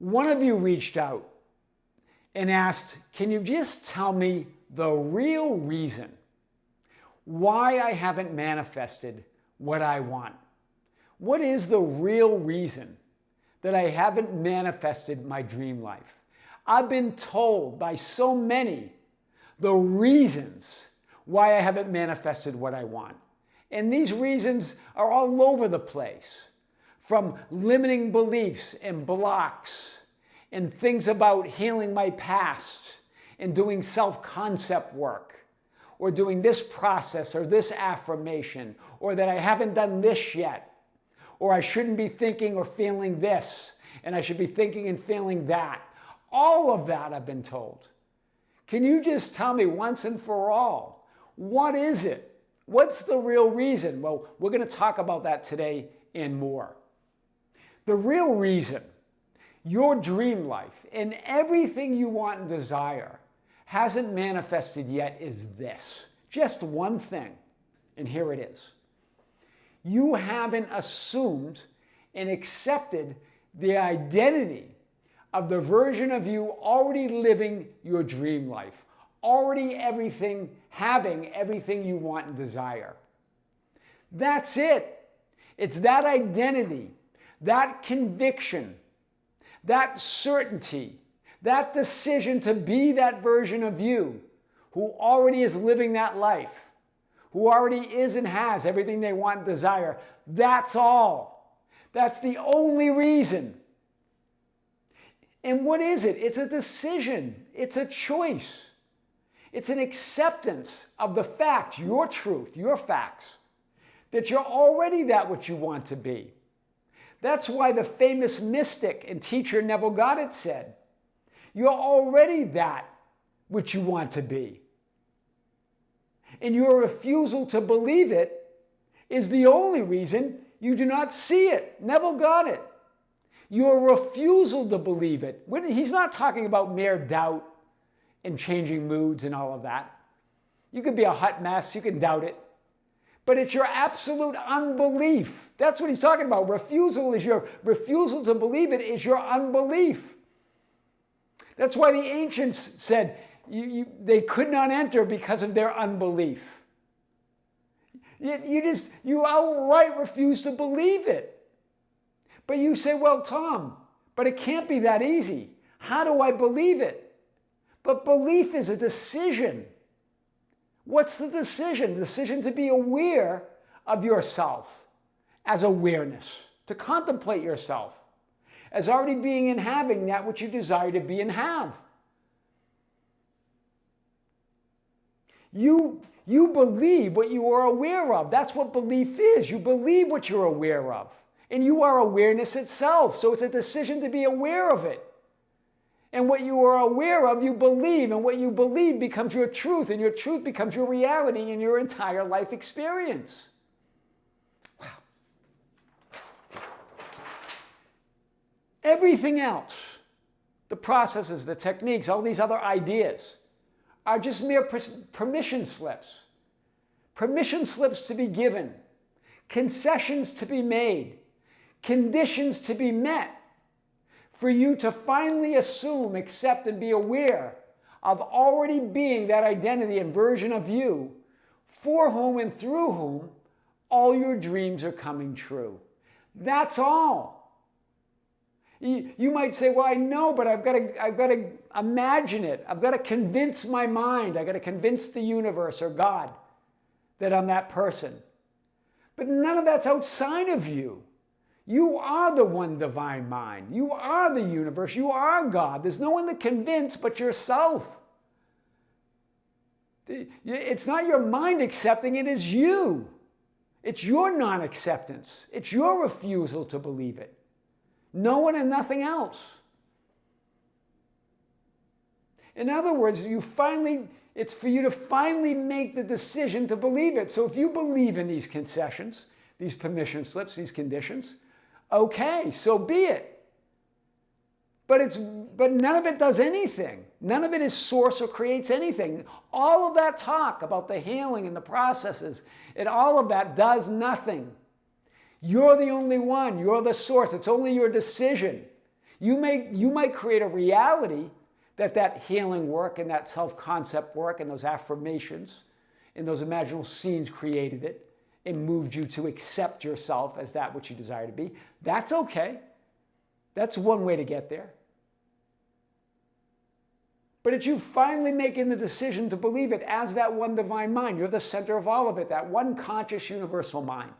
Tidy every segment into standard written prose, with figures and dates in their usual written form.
One of you reached out and asked, can you just tell me the real reason why I haven't manifested what I want? What is the real reason that I haven't manifested my dream life? I've been told by so many the reasons why I haven't manifested what I want. And these reasons are all over the place, from limiting beliefs and blocks and things about healing my past and doing self-concept work, or doing this process or this affirmation, or that I haven't done this yet, or I shouldn't be thinking or feeling this, and I should be thinking and feeling that. All of that I've been told. Can you just tell me once and for all, what is it? What's the real reason? Well, we're going to talk about that today and more. The real reason your dream life and everything you want and desire hasn't manifested yet is this. Just one thing, and here it is. You haven't assumed and accepted the identity of the version of you already living your dream life, already having everything you want and desire. That's it. It's that identity, that conviction, that certainty, that decision to be that version of you who already is living that life, who already is and has everything they want and desire. That's all. That's the only reason. And what is it? It's a decision. It's a choice. It's an acceptance of the fact, your truth, your facts, that you're already that which you want to be. That's why the famous mystic and teacher Neville Goddard said, you're already that which you want to be. And your refusal to believe it is the only reason you do not see it. Neville Goddard. Your refusal to believe it. He's not talking about mere doubt and changing moods and all of that. You could be a hot mess, you can doubt it. But it's your absolute unbelief. That's what he's talking about. Refusal to believe it is your unbelief. That's why the ancients said they could not enter because of their unbelief. You outright refuse to believe it. But you say, well, Tom, but it can't be that easy. How do I believe it? But belief is a decision. What's the decision? The decision to be aware of yourself as awareness, to contemplate yourself as already being and having that which you desire to be and have. You believe what you are aware of. That's what belief is. You believe what you're aware of. And you are awareness itself. So it's a decision to be aware of it. And what you are aware of, you believe. And what you believe becomes your truth. And your truth becomes your reality in your entire life experience. Wow. Everything else, the processes, the techniques, all these other ideas, are just mere permission slips. Permission slips to be given. Concessions to be made. Conditions to be met for you to finally assume, accept, and be aware of already being that identity and version of you for whom and through whom all your dreams are coming true. That's all. You might say, well, I know, but I've got to imagine it. I've got to convince my mind. I've got to convince the universe or God that I'm that person. But none of that's outside of you. You are the one divine mind. You are the universe. You are God. There's no one to convince but yourself. It's not your mind accepting it, it's you. It's your non-acceptance. It's your refusal to believe it. No one and nothing else. In other words, it's for you to finally make the decision to believe it. So if you believe in these concessions, these permission slips, these conditions, okay, so be it. But none of it does anything. None of it is source or creates anything. All of that talk about the healing and the processes and all of that does nothing. You're the only one. You're the source. It's only your decision. You might create a reality that healing work and that self-concept work and those affirmations and those imaginal scenes created it and moved you to accept yourself as that which you desire to be. That's okay. That's one way to get there. But it's you finally making the decision to believe it as that one divine mind. You're the center of all of it, that one conscious universal mind.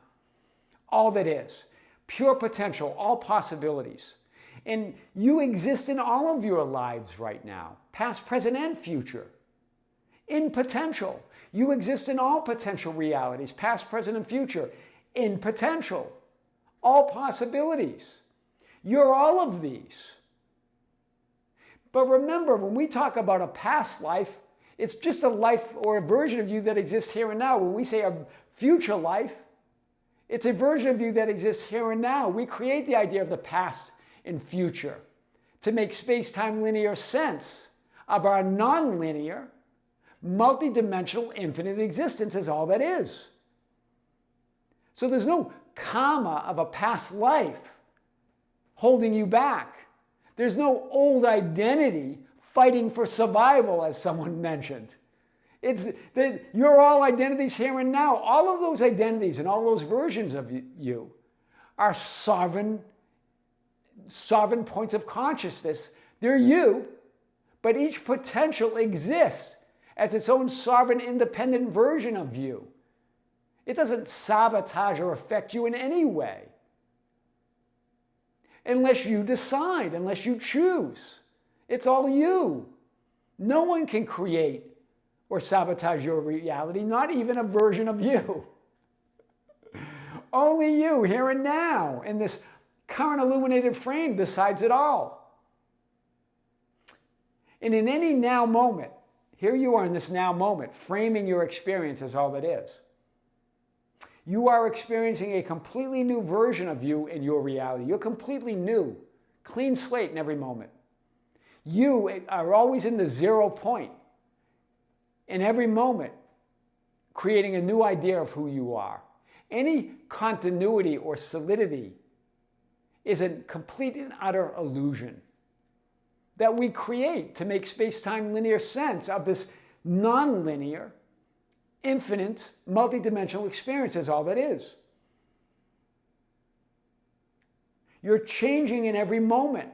All that is. Pure potential, all possibilities. And you exist in all of your lives right now, past, present, and future. In potential. You exist in all potential realities, past, present, and future. In potential. All possibilities. You're all of these. But remember, when we talk about a past life, it's just a life or a version of you that exists here and now. When we say a future life, it's a version of you that exists here and now. We create the idea of the past and future to make space-time linear sense of our non-linear, multidimensional, infinite existence is all that is. So there's no karma of a past life holding you back. There's no old identity fighting for survival, as someone mentioned. It's that you're all identities here and now. All of those identities and all those versions of you are sovereign points of consciousness. They're you, but each potential exists as its own sovereign, independent version of you. It doesn't sabotage or affect you in any way. Unless you decide, unless you choose. It's all you. No one can create or sabotage your reality, not even a version of you. Only you, here and now, in this current illuminated frame, decides it all. And in any now moment, here you are in this now moment, framing your experience as all that is. You are experiencing a completely new version of you in your reality. You're completely new, clean slate in every moment. You are always in the 0 point, in every moment, creating a new idea of who you are. Any continuity or solidity is a complete and utter illusion that we create to make space-time linear sense of this non-linear, infinite, multidimensional experience is all that is. You're changing in every moment.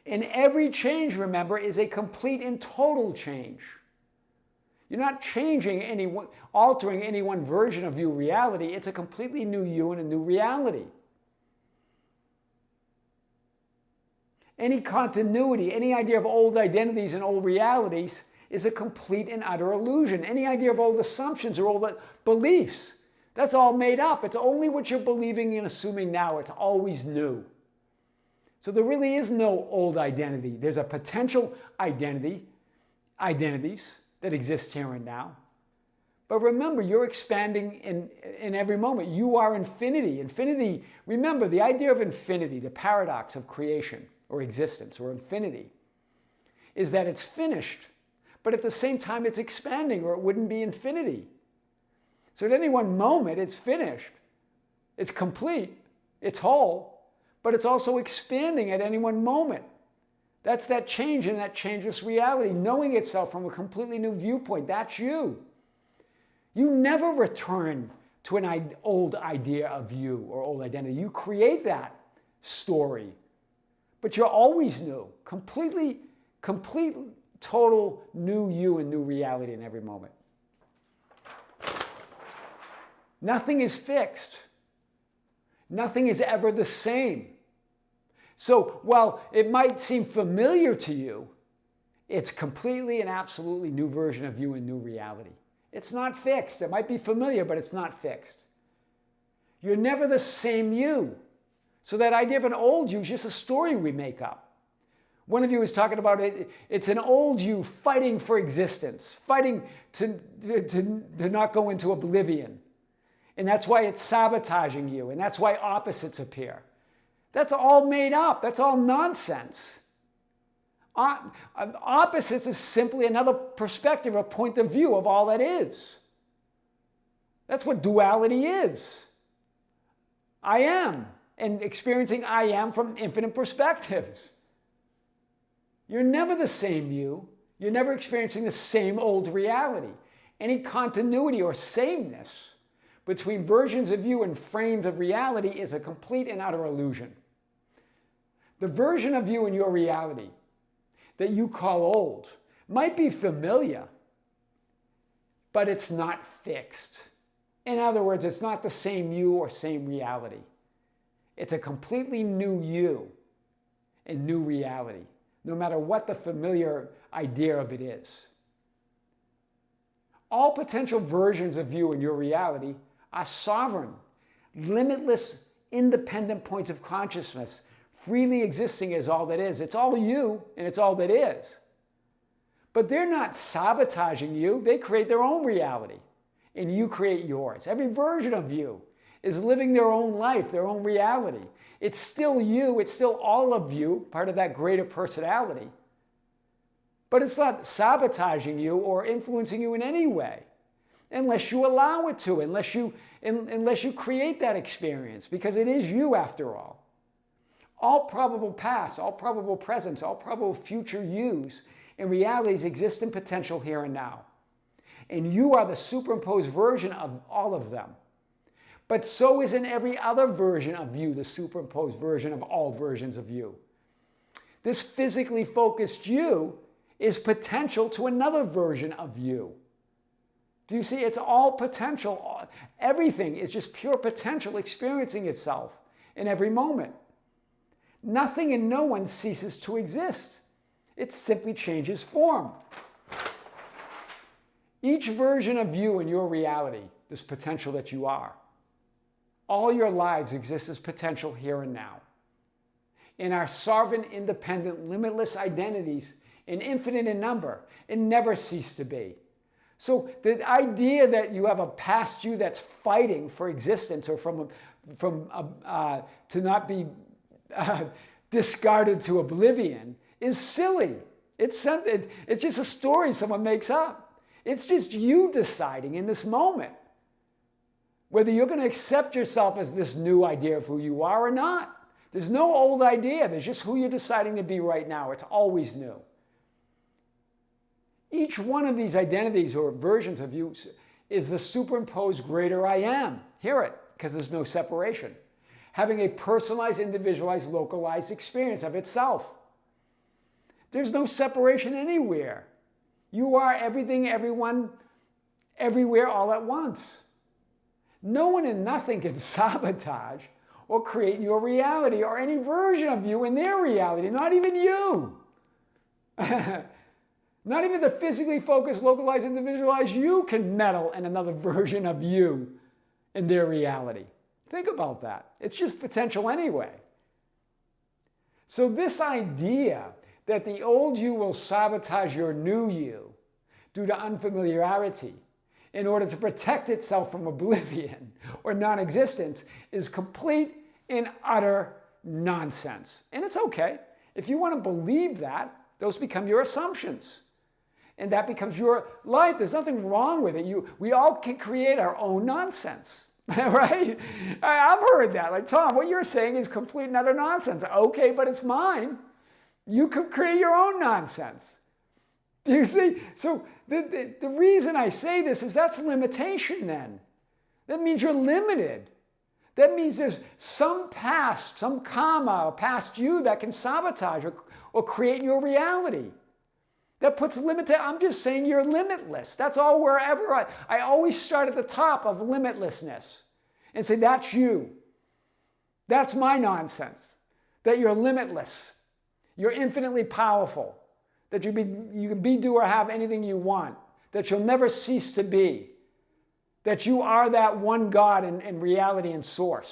And every change, remember, is a complete and total change. You're not changing altering any one version of your reality. It's a completely new you and a new reality. Any continuity, any idea of old identities and old realities is a complete and utter illusion. Any idea of old assumptions or old beliefs, that's all made up. It's only what you're believing and assuming now. It's always new. So there really is no old identity. There's a potential identities that exist here and now. But remember, you're expanding in every moment. You are infinity. Infinity, remember the idea of infinity, the paradox of creation or existence or infinity, is that it's finished. But at the same time, it's expanding, or it wouldn't be infinity. So at any one moment, it's finished. It's complete. It's whole. But it's also expanding at any one moment. That's that change in that changeless reality, knowing itself from a completely new viewpoint. That's you. You never return to an old idea of you or old identity. You create that story. But you're always new. Complete, total new you and new reality in every moment. Nothing is fixed. Nothing is ever the same. So while it might seem familiar to you, it's completely and absolutely new version of you and new reality. It's not fixed. It might be familiar, but it's not fixed. You're never the same you. So that idea of an old you is just a story we make up. One of you was talking about it. It's an old you fighting for existence, fighting to not go into oblivion. And that's why it's sabotaging you. And that's why opposites appear. That's all made up. That's all nonsense. Opposites is simply another perspective, a point of view of all that is. That's what duality is. I am. And experiencing I am from infinite perspectives. You're never the same you. You're never experiencing the same old reality. Any continuity or sameness between versions of you and frames of reality is a complete and utter illusion. The version of you in your reality that you call old might be familiar, but it's not fixed. In other words, it's not the same you or same reality. It's a completely new you and new reality, no matter what the familiar idea of it is. All potential versions of you in your reality are sovereign, limitless, independent points of consciousness, freely existing as all that is. It's all you, and it's all that is. But they're not sabotaging you. They create their own reality, and you create yours. Every version of you is living their own life, their own reality. It's still you. It's still all of you, part of that greater personality. But it's not sabotaging you or influencing you in any way, unless you allow it to, unless you create that experience, because it is you after all. All probable past, all probable presents, all probable future yous and realities exist in potential here and now. And you are the superimposed version of all of them. But so isn't every other version of you the superimposed version of all versions of you. This physically focused you is potential to another version of you. Do you see? It's all potential. Everything is just pure potential experiencing itself in every moment. Nothing and no one ceases to exist. It simply changes form. Each version of you in your reality, this potential that you are, all your lives exist as potential here and now. In our sovereign, independent, limitless identities, and infinite in number, and never cease to be. So the idea that you have a past you that's fighting for existence or to not be discarded to oblivion is silly. It's just a story someone makes up. It's just you deciding in this moment whether you're going to accept yourself as this new idea of who you are or not. There's no old idea. There's just who you're deciding to be right now. It's always new. Each one of these identities or versions of you is the superimposed greater I am. Hear it, because there's no separation. Having a personalized, individualized, localized experience of itself. There's no separation anywhere. You are everything, everyone, everywhere, all at once. No one and nothing can sabotage or create your reality or any version of you in their reality, not even you. Not even the physically focused, localized, individualized you can meddle in another version of you in their reality. Think about that. It's just potential anyway. So this idea that the old you will sabotage your new you due to unfamiliarity in order to protect itself from oblivion or non-existence is complete and utter nonsense. And it's okay. If you want to believe that, those become your assumptions. And that becomes your life. There's nothing wrong with it. We all can create our own nonsense, right? I've heard that. Like, Tom, what you're saying is complete and utter nonsense. Okay, but it's mine. You could create your own nonsense. Do you see? So the reason I say this is that's limitation then. That means you're limited. That means there's some past, some karma, or past you that can sabotage or create your reality. That puts limit. I'm just saying you're limitless. That's all wherever I always start at the top of limitlessness and say, that's you. That's my nonsense. That you're limitless. You're infinitely powerful. That you can be, do, or have anything you want. That you'll never cease to be. That you are that one God in reality and source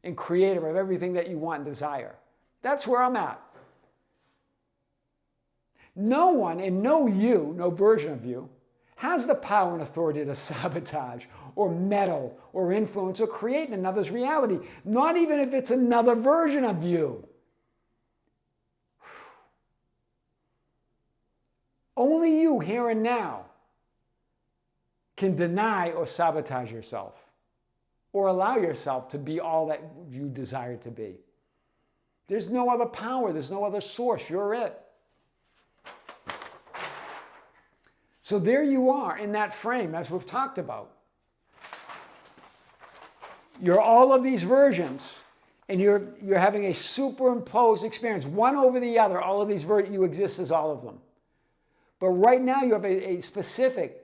and creator of everything that you want and desire. That's where I'm at. No one and no you, no version of you, has the power and authority to sabotage or meddle or influence or create another's reality, not even if it's another version of you. Only you here and now can deny or sabotage yourself or allow yourself to be all that you desire to be. There's no other power. There's no other source. You're it. So there you are in that frame, as we've talked about. You're all of these versions, and you're having a superimposed experience, one over the other. All of these you exist as all of them. But right now you have a specific,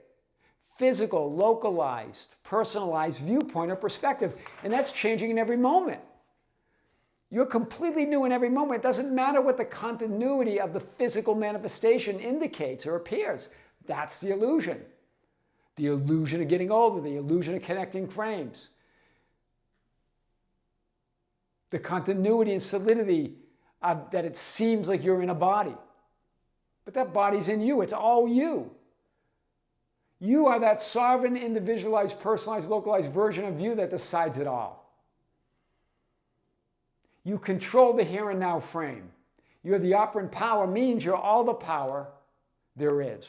physical, localized, personalized viewpoint or perspective, and that's changing in every moment. You're completely new in every moment. It doesn't matter what the continuity of the physical manifestation indicates or appears. That's the illusion. The illusion of getting older, the illusion of connecting frames. The continuity and solidity of that it seems like you're in a body. But that body's in you. It's all you. You are that sovereign, individualized, personalized, localized version of you that decides it all. You control the here and now frame. You're the operant power, means you're all the power there is.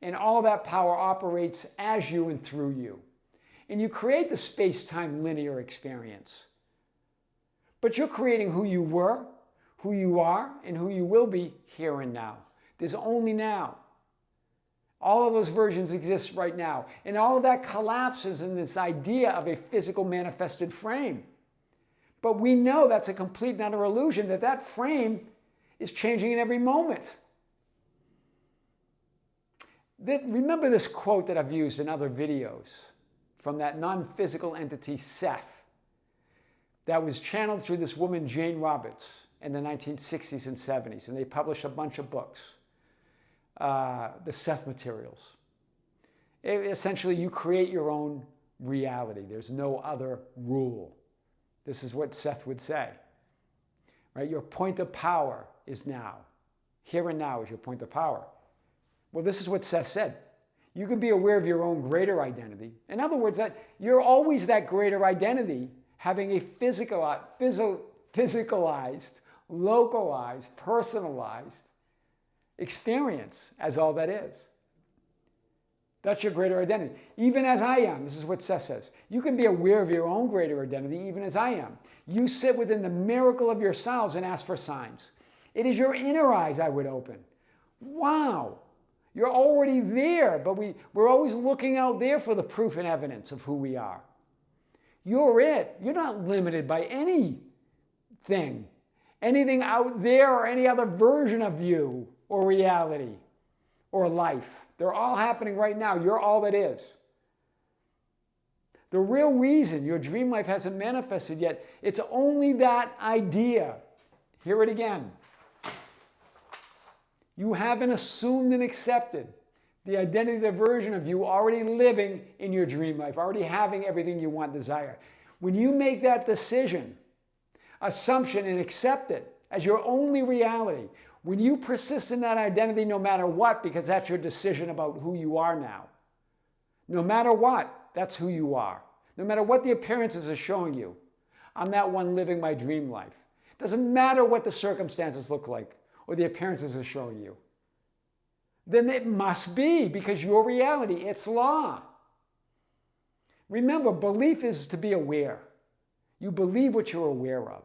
And all that power operates as you and through you. And you create the space-time linear experience. But you're creating who you were, who you are, and who you will be here and now. There's only now. All of those versions exist right now. And all of that collapses in this idea of a physical manifested frame. But we know that's a complete and utter illusion, that that frame is changing in every moment. Remember this quote that I've used in other videos from that non-physical entity, Seth, that was channeled through this woman, Jane Roberts, in the 1960s and 70s. And they published a bunch of books, the Seth materials. Essentially, you create your own reality. There's no other rule. This is what Seth would say, right? Your point of power is now. Here and now is your point of power. Well, this is what Seth said. You can be aware of your own greater identity. In other words, that you're always that greater identity, having a physicalized, localized, personalized experience as all that is. That's your greater identity. Even as I am, this is what Seth says. You can be aware of your own greater identity even as I am. You sit within the miracle of yourselves and ask for signs. It is your inner eyes I would open. Wow. You're already there, but we're always looking out there for the proof and evidence of who we are. You're it. You're not limited by anything out there or any other version of you or reality or life. They're all happening right now. You're all that is. The real reason your dream life hasn't manifested yet, it's only that idea. Hear it again. You haven't assumed and accepted the identity, the version of you already living in your dream life, already having everything you want, desire. When you make that decision, assumption, and accept it as your only reality, when you persist in that identity no matter what, because that's your decision about who you are now, no matter what, that's who you are. No matter what the appearances are showing you, I'm that one living my dream life. It doesn't matter what the circumstances look like or the appearances are showing you. Then it must be, because your reality, it's law. Remember, belief is to be aware. You believe what you're aware of.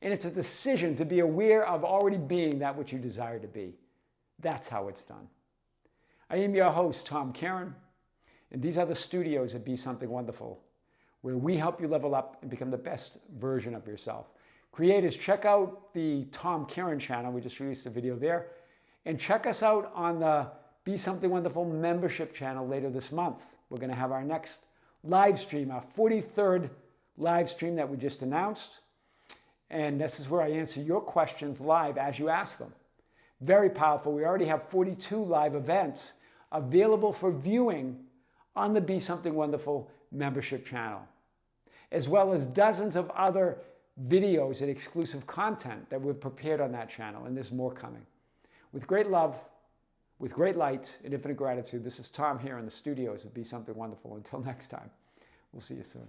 And it's a decision to be aware of already being that which you desire to be. That's how it's done. I am your host, Tom Kearin, and these are the studios at Be Something Wonderful, where we help you level up and become the best version of yourself. Creators, check out the Tom Kearin channel. We just released a video there. And check us out on the Be Something Wonderful membership channel later this month. We're going to have our next live stream, our 43rd live stream that we just announced. And this is where I answer your questions live as you ask them. Very powerful. We already have 42 live events available for viewing on the Be Something Wonderful membership channel, as well as dozens of other videos and exclusive content that we've prepared on that channel, and there's more coming. With great love, with great light and infinite gratitude, this is Tom here in the studios of Be Something Wonderful. Until next time, we'll see you soon.